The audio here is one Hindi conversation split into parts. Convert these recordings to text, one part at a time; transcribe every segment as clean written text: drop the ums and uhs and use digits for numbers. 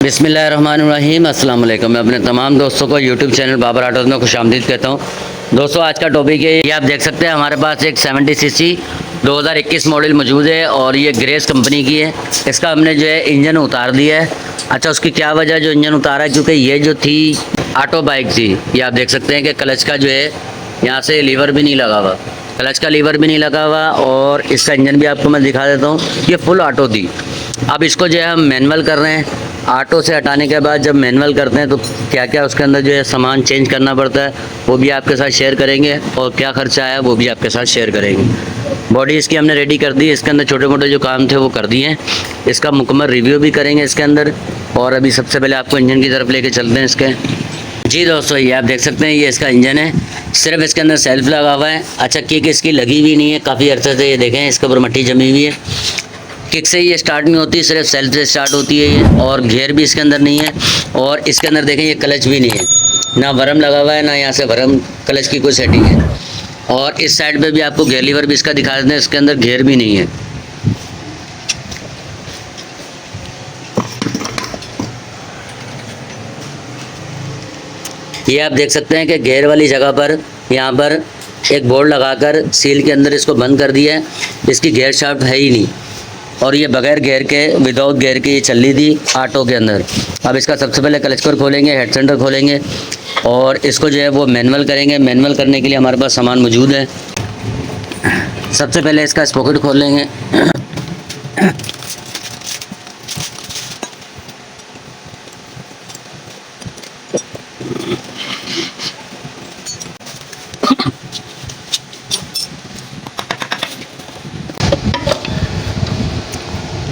बिस्मिल्लाहिर्रहमानिर्रहीम अस्सलाम वालेकुम। मैं अपने तमाम दोस्तों को यूट्यूब चैनल बाबर ऑटोज़ में खुशामदीद कहता हूँ। दोस्तों आज का टॉपिक है, ये आप देख सकते हैं हमारे पास एक 70 सीसी 2021 मॉडल मौजूद है और ये ग्रेस कंपनी की है। इसका हमने जो है इंजन उतार दिया है। अच्छा, उसकी क्या वजह जो इंजन उतारा है, क्योंकि ये जो थी ऑटो बाइक थी। ये आप देख सकते हैं कि क्लच का जो है यहाँ से लीवर भी नहीं लगा हुआ, क्लच का लीवर भी नहीं लगा हुआ और इसका इंजन भी आपको मैं दिखा देता हूँ। ये फुल ऑटो थी। अब इसको जो है हम मैनुअल कर रहे हैं। ऑटो से हटाने के बाद जब मैनुअल करते हैं तो क्या क्या उसके अंदर जो है सामान चेंज करना पड़ता है, वो भी आपके साथ शेयर करेंगे और क्या खर्चा आया वो भी आपके साथ शेयर करेंगे। बॉडी इसकी हमने रेडी कर दी, इसके अंदर छोटे मोटे जो काम थे वो कर दिए हैं। इसका मुकम्मल रिव्यू भी करेंगे इसके अंदर। और अभी सबसे पहले आपको इंजन की तरफ लेके चलते हैं इसके। जी दोस्तों, ये आप देख सकते हैं, ये इसका इंजन है। सिर्फ इसके अंदर सेल्फ लगा हुआ है। अच्छा, किक इसकी लगी भी नहीं है काफ़ी अर्से से। ये देखें, इसके ऊपर मट्टी जमी हुई है। किक से ये स्टार्ट नहीं होती, सिर्फ सेल्फ से स्टार्ट होती है ये। और गियर भी इसके अंदर नहीं है। और इसके अंदर देखें, ये क्लच भी नहीं है, ना वरम लगा हुआ है, ना यहाँ से वरम क्लच की कोई सेटिंग है। और इस साइड पे भी आपको गियर लीवर भी इसका दिखा देते हैं, इसके अंदर गियर भी नहीं है। ये आप देख सकते हैं कि गियर वाली जगह पर यहाँ पर एक बोर्ड लगाकर सील के अंदर इसको बंद कर दिया है। इसकी गियर शाफ्ट है ही नहीं और ये बगैर गियर के, विदाउट गियर के ये चल रही थी ऑटो के अंदर। अब इसका सबसे पहले क्लच पर खोलेंगे, हेड सेंटर खोलेंगे और इसको जो है वो मैनुअल करेंगे। मैनुअल करने के लिए हमारे पास सामान मौजूद है। सबसे पहले इसका स्पॉकेट खोल लेंगे।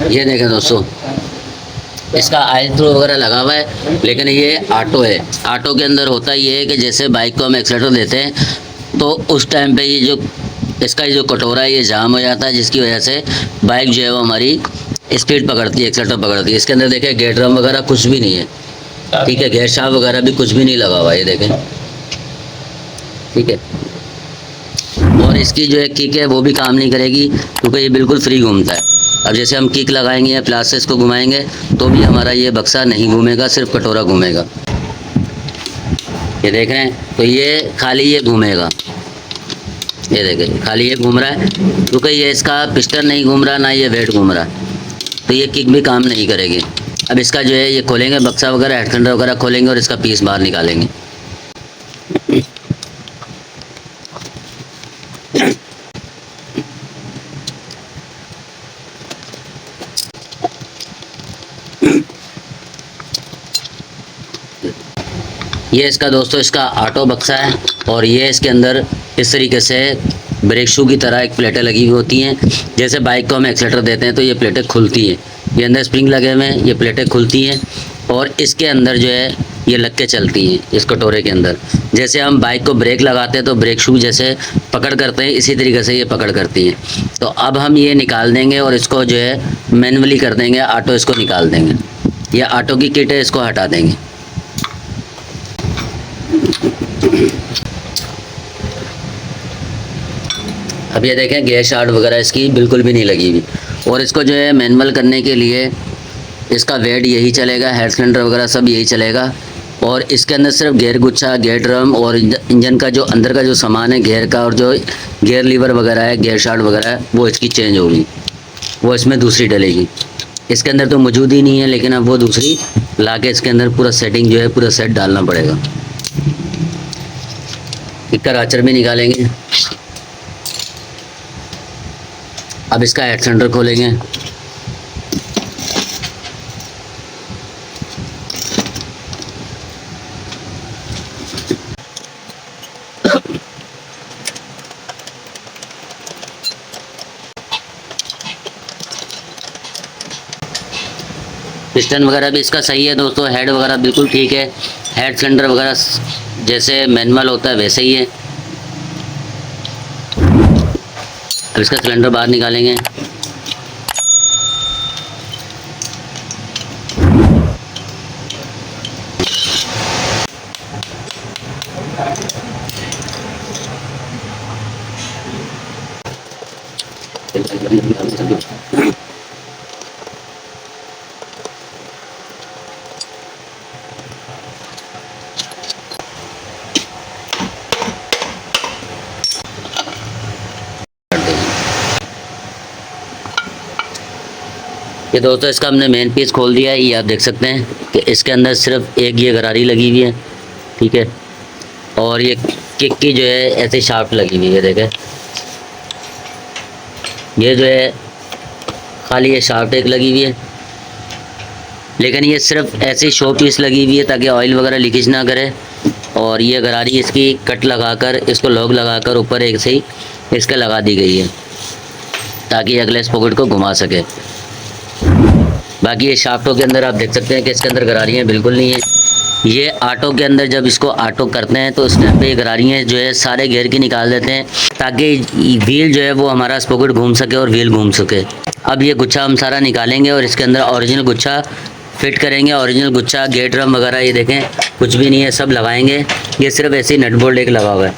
ये देखें दोस्तों, इसका ऑयल थ्रो वगैरह लगा हुआ है, लेकिन ये ऑटो है। ऑटो के अंदर होता ये है कि जैसे बाइक को हम एक्सीलेटर देते हैं तो उस टाइम पे ये जो इसका जो कटोरा है ये जाम हो जाता है, जिसकी वजह से बाइक जो है वो हमारी स्पीड पकड़ती है, एक्सीलेटर पकड़ती है। इसके अंदर देखें, गेयर ड्रम वगैरह कुछ भी नहीं है, ठीक है। गेयर शाफ्ट वगैरह भी कुछ भी नहीं लगा हुआ है, ये देखें, ठीक है। और इसकी जो है किक है वो भी काम नहीं करेगी, क्योंकि ये बिल्कुल फ्री घूमता है। अब जैसे हम किक लगाएंगे या प्लास से इसको घुमाएंगे तो भी हमारा ये बक्सा नहीं घूमेगा, सिर्फ कटोरा घूमेगा। ये देख रहे हैं, तो ये खाली ये घूमेगा। ये देखें, खाली ये घूम रहा है, क्योंकि ये इसका पिस्टन नहीं घूम रहा, ना ये वेट घूम रहा, तो ये किक भी काम नहीं करेगी। अब इसका जो है ये खोलेंगे, बक्सा वगैरह, हेड सेंटर वगैरह खोलेंगे और इसका पीस बाहर निकालेंगे। ये इसका दोस्तों इसका ऑटो बक्सा है और ये इसके अंदर इस तरीके से ब्रेक शू की तरह एक प्लेटें लगी हुई होती हैं। जैसे बाइक को हम एक्सीलेटर देते हैं तो ये प्लेटें खुलती हैं, ये अंदर स्प्रिंग लगे हुए हैं, ये प्लेटें खुलती हैं और इसके अंदर जो है ये लग के चलती हैं इस कटोरे के अंदर। जैसे हम बाइक को ब्रेक लगाते हैं तो ब्रेक शू जैसे पकड़ करते हैं, इसी तरीके से ये पकड़ करती हैं। तो अब हम ये निकाल देंगे और इसको जो है मैनुअली कर देंगे, ऑटो इसको निकाल देंगे। ये ऑटो की किट है, इसको हटा देंगे। अब ये देखें, गियर शाफ्ट वगैरह इसकी बिल्कुल भी नहीं लगी हुई। और इसको जो है मैनुअल करने के लिए इसका वेट यही चलेगा, हेड सिलेंडर वगैरह सब यही चलेगा। और इसके अंदर सिर्फ गियर गुच्छा, गियर ड्रम और इंजन का जो अंदर का जो सामान है गियर का और जो गियर लीवर वगैरह है, गियर शाफ्ट वगैरह है, वो इसकी चेंज होगी, वो इसमें दूसरी डलेगी। इसके अंदर तो मौजूद ही नहीं है, लेकिन अब वो दूसरी ला के इसके अंदर पूरा सेटिंग जो है पूरा सेट डालना पड़ेगा। इसका राचर भी निकालेंगे। अब इसका हेड सेंटर खोलेंगे। पिस्टन वगैरह भी इसका सही है दोस्तों, हेड वगैरह बिल्कुल ठीक है। हेड सिलेंडर वगैरह जैसे मैनुअल होता है वैसे ही है। अब इसका सिलेंडर बाहर निकालेंगे। ये दोस्तों इसका हमने मेन पीस खोल दिया है। ये आप देख सकते हैं कि इसके अंदर सिर्फ एक ये गरारी लगी हुई है, ठीक है। और ये किक की जो है ऐसे शाफ्ट लगी हुई है, देखें। ये जो है खाली ये शाफ्ट एक लगी हुई है, लेकिन ये सिर्फ ऐसी शो पीस लगी हुई है ताकि ऑयल वगैरह लीकेज ना करे। और ये गरारी इसकी कट लगाकर, इसको लॉक लगाकर ऊपर एक से ही इसके लगा दी गई है ताकि अगले स्पॉकेट को घुमा सके। बाकी ये शाफ्टों के अंदर आप देख सकते हैं कि इसके अंदर गरारियाँ बिल्कुल नहीं है। ये ऑटो के अंदर जब इसको ऑटो करते हैं तो इस टाइम पे गरारियाँ जो है सारे घेर की निकाल देते हैं ताकि व्हील जो है वो हमारा स्पॉकेट घूम सके और व्हील घूम सके। अब ये गुच्छा हम सारा निकालेंगे और इसके अंदर ओरिजिनल गुच्छा फिट करेंगे। ओरिजिनल गुच्छा, गेट ड्रम वगैरह ये देखें कुछ भी नहीं है, सब लगाएंगे। ये सिर्फ ऐसे ही नट बोल्ट एक लगा हुआ है।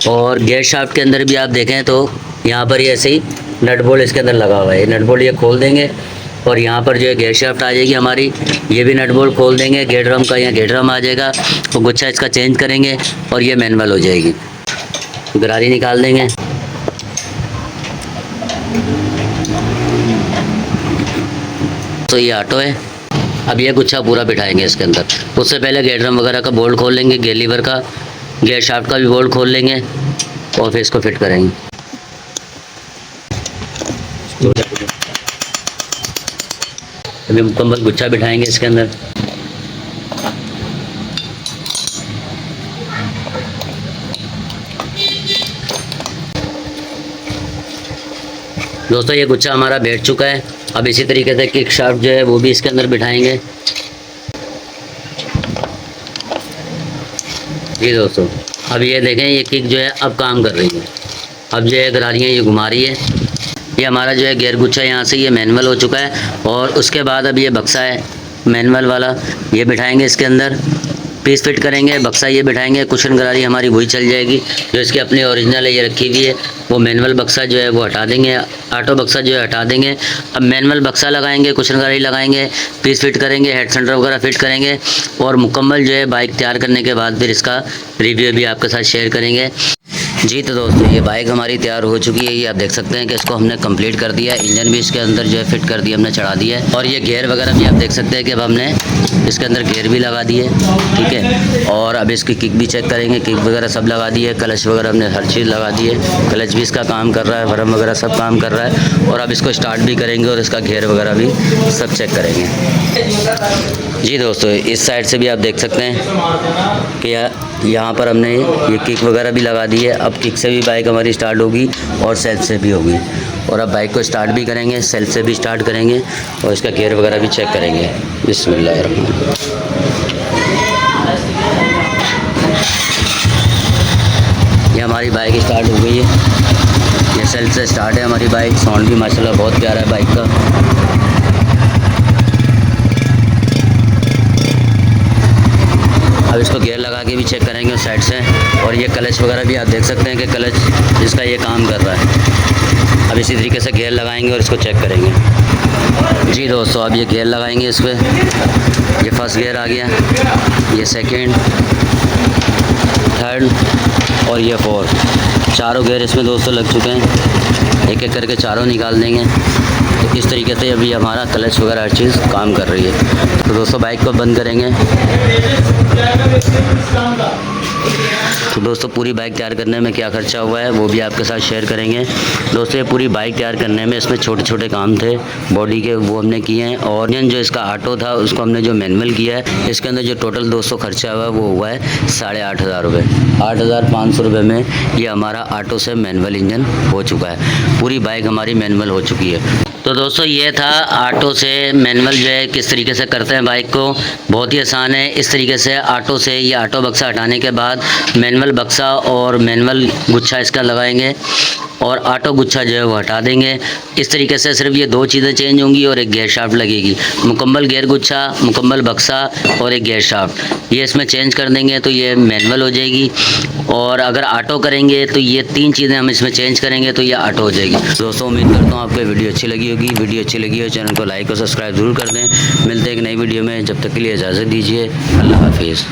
और गेयर शाफ्ट के अंदर भी आप देखें तो यहाँ पर ये ऐसे ही नट बोल्ट इसके अंदर लगा हुआ है। ये नट बोल्ट ये खोल देंगे और यहाँ पर जो है गेयर शाफ्ट आ जाएगी हमारी। ये भी नट बोल्ट खोल देंगे, गेट ड्रम का यहाँ गेट ड्रम आ जाएगा। तो गुच्छा इसका चेंज करेंगे और ये मैनुअल हो जाएगी। गरारी निकाल देंगे। तो ये ऑटो है। अब ये गुच्छा पूरा बिठाएंगे इसके अंदर। उससे पहले गेट ड्रम वगैरह का बोल्ट खोल लेंगे, गेयर लीवर का, गेयर शाफ्ट का भी बोल्ट खोल लेंगे और फिर इसको फिट करेंगे। अभी मुकम्मल गुच्छा बिठाएंगे इसके अंदर। दोस्तों ये गुच्छा हमारा बैठ चुका है। अब इसी तरीके से किक शाफ्ट जो है वो भी इसके अंदर बिठाएंगे। जी दोस्तों, अब ये देखें ये किक जो है अब काम कर रही है। अब जो है गरारियाँ ये घुमा रही है। ये हमारा जो है गियर गुच्छा यहाँ से ये मैनुअल हो चुका है। और उसके बाद अब ये बक्सा है मैनुअल वाला, ये बिठाएंगे इसके अंदर, पीस फिट करेंगे। बक्सा ये बिठाएंगे। कुशन गरारी हमारी वही चल जाएगी जो इसकी अपनी ओरिजिनल है, ये रखी हुई है। वो मैनुअल बक्सा जो है वो हटा देंगे, ऑटो बक्सा जो है हटा देंगे। अब मैनुअल बक्सा लगाएंगे, कुशन गरारी लगाएंगे, पीस फिट करेंगे, हेड सेंटर वगैरह फिट करेंगे। और मुकम्मल जो है बाइक तैयार करने के बाद फिर इसका रिव्यू भी आपके साथ शेयर करेंगे। जी तो दोस्तों ये बाइक हमारी तैयार हो चुकी है। ये आप देख सकते हैं कि इसको हमने कंप्लीट कर दिया है। इंजन भी इसके अंदर जो है फिट कर दिया, हमने चढ़ा दिया है। और ये गियर वगैरह भी आप देख सकते हैं कि अब हमने इसके अंदर गियर भी लगा दिए, ठीक है। और अब इसकी किक भी चेक करेंगे, किक वगैरह सब लगा दी है, क्लच वगैरह हमने हर चीज़ लगा दी है। क्लच भी इसका काम कर रहा है, बरम वगैरह सब काम कर रहा है। और अब इसको स्टार्ट भी करेंगे और इसका गियर वगैरह भी सब चेक करेंगे। जी दोस्तों इस साइड से भी आप देख सकते हैं कि यहाँ पर हमने ये किक वगैरह भी लगा दी है। अब किक से भी बाइक हमारी स्टार्ट होगी और सेल्फ से भी होगी। और अब बाइक को स्टार्ट भी करेंगे, सेल्फ से भी स्टार्ट करेंगे और इसका गियर वगैरह भी चेक करेंगे। बिस्मिल्लाहिर्रहमानिर्रहीम। ये हमारी बाइक स्टार्ट हो गई है। ये सेल्फ से स्टार्ट है हमारी बाइक। साउंड भी माशाल्लाह बहुत प्यारा है बाइक का। अब इसको गियर लगा के भी चेक करेंगे उस साइड से। और ये क्लच वगैरह भी आप देख सकते हैं कि क्लच इसका ये काम कर रहा है। अब इसी तरीके से गियर लगाएंगे और इसको चेक करेंगे। जी दोस्तों अब ये गियर लगाएंगे इस पर। ये फर्स्ट गियर आ गया, ये सेकंड, थर्ड और ये फोर्थ। चारों गियर इसमें दोस्तों लग चुके हैं। एक एक करके चारों निकाल देंगे। तो इस तरीके से अभी हमारा क्लच वगैरह हर चीज़ काम कर रही है। तो दोस्तों बाइक को बंद करेंगे। तो दोस्तों पूरी बाइक तैयार करने में क्या खर्चा हुआ है वो भी आपके साथ शेयर करेंगे। दोस्तों ये पूरी बाइक तैयार करने में इसमें छोटे छोटे काम थे बॉडी के, वो हमने किए हैं। और इंजन जो इसका ऑटो था उसको हमने जो मैनुअल किया है, इसके अंदर जो टोटल दोस्तों खर्चा हुआ है वो हुआ है 8,500 रुपये। 8,500 रुपये में ये हमारा ऑटो से मैनुअल इंजन हो चुका है। पूरी बाइक हमारी मैनुअल हो चुकी है। तो दोस्तों ये था ऑटो से मैनुअल जो है किस तरीके से करते हैं बाइक को। बहुत ही आसान है। इस तरीके से ऑटो से ये ऑटो बक्सा हटाने के बाद मैनुअल बक्सा और मैनुअल गुच्छा इसका लगाएंगे और ऑटो गुच्छा जो है वो हटा देंगे। इस तरीके से सिर्फ ये दो चीज़ें चेंज होंगी और एक गियर शाफ्ट लगेगी। मुकम्मल गियर गुच्छा, मुकम्मल बक्सा और एक गियर शाफ्ट ये इसमें चेंज कर देंगे तो ये मैनुअल हो जाएगी। और अगर ऑटो करेंगे तो ये तीन चीज़ें हम इसमें चेंज करेंगे तो ये ऑटो हो जाएगी। दोस्तों उम्मीद करता हूँ आपको वीडियो अच्छी लगी होगी। वीडियो अच्छी लगी हो चैनल को लाइक और सब्सक्राइब ज़रूर कर दें। मिलते हैं एक नई वीडियो में, जब तक के लिए इजाज़त दीजिए। अल्लाह हाफिज़।